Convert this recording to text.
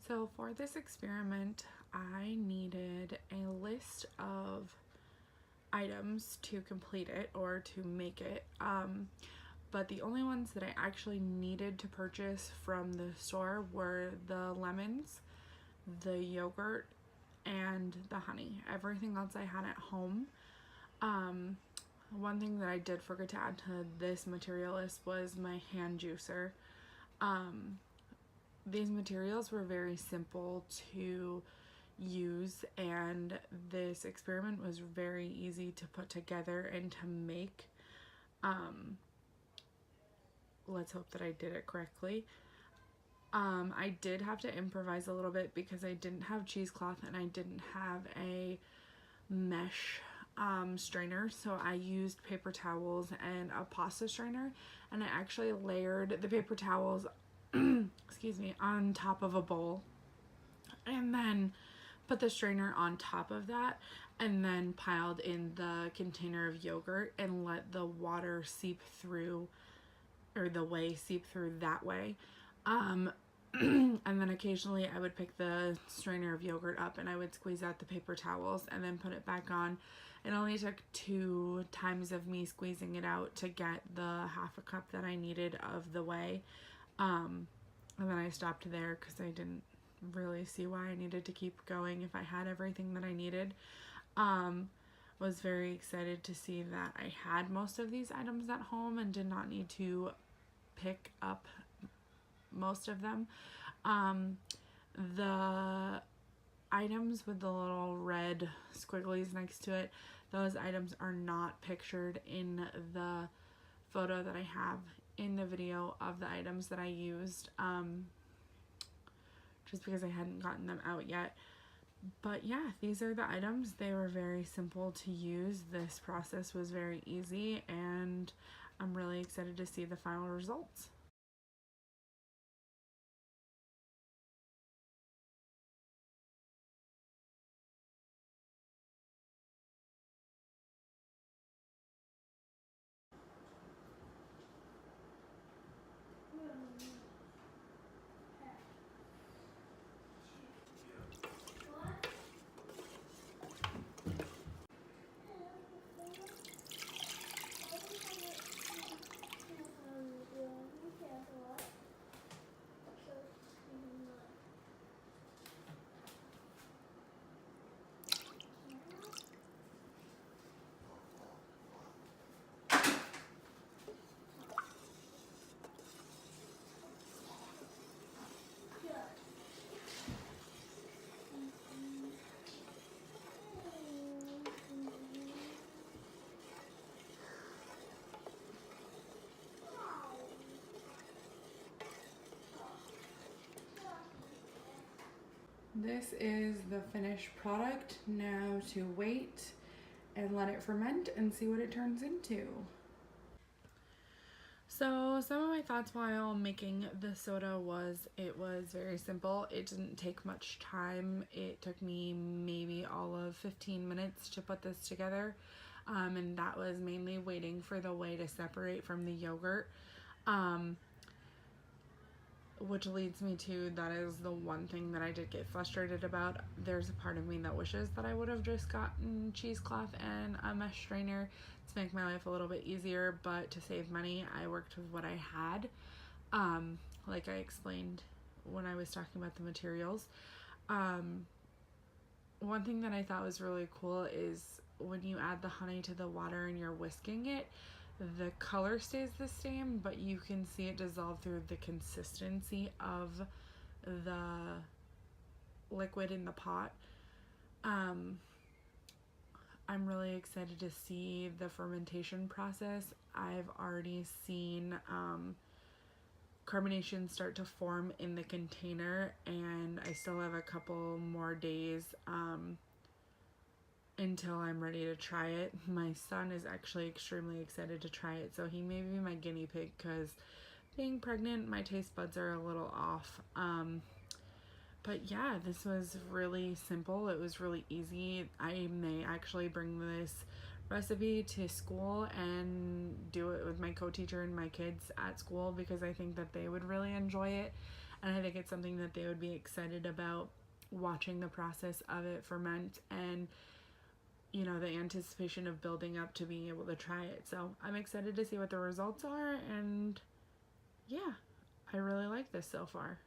So for this experiment, I needed a list of items to complete it or to make it. But the only ones that I actually needed to purchase from the store were the lemons, the yogurt, and the honey. Everything else I had at home. One thing that I did forget to add to this material list was my hand juicer. These materials were very simple to use, and this experiment was very easy to put together and to make. Let's hope that I did it correctly. I did have to improvise a little bit because I didn't have cheesecloth and I didn't have a mesh strainer, so I used paper towels and a pasta strainer, and I actually layered the paper towels excuse me, on top of a bowl, and then put the strainer on top of that, and then piled in the container of yogurt and let the water seep through, or the whey seep through that way. And then occasionally I would pick the strainer of yogurt up and I would squeeze out the paper towels and then put it back on. It only took 2 times of me squeezing it out to get the half a cup that I needed of the whey. And then I stopped there because I didn't really see why I needed to keep going if I had everything that I needed. Was very excited to see that I had most of these items at home and did not need to pick up most of them. The items with the little red squigglies next to it, those items are not pictured in the photo that I have in the video of the items that I used, just because I hadn't gotten them out yet. But yeah, these are the items. They were very simple to use. This process was very easy, and I'm really excited to see the final results. This is the finished product. Now to wait and let it ferment and see what it turns into. So some of my thoughts while making the soda was it was very simple. It didn't take much time. It took me maybe all of 15 minutes to put this together. And that was mainly waiting for the whey to separate from the yogurt. Which leads me to, that is the one thing that I did get frustrated about. There's a part of me that wishes that I would have just gotten cheesecloth and a mesh strainer to make my life a little bit easier, but to save money, I worked with what I had. Like I explained when I was talking about the materials. One thing that I thought was really cool is when you add the honey to the water and you're whisking it, the color stays the same, but you can see it dissolve through the consistency of the liquid in the pot. I'm really excited to see the fermentation process. I've already seen carbonation start to form in the container, and I still have a couple more days until I'm ready to try it. My son is actually extremely excited to try it, so he may be my guinea pig because being pregnant, my taste buds are a little off. But yeah, this was really simple. It was really easy. I may actually bring this recipe to school and do it with my co-teacher and my kids at school because I think that they would really enjoy it. And I think it's something that they would be excited about, watching the process of it ferment and, you know, the anticipation of building up to being able to try it. So I'm excited to see what the results are, and yeah, I really like this so far.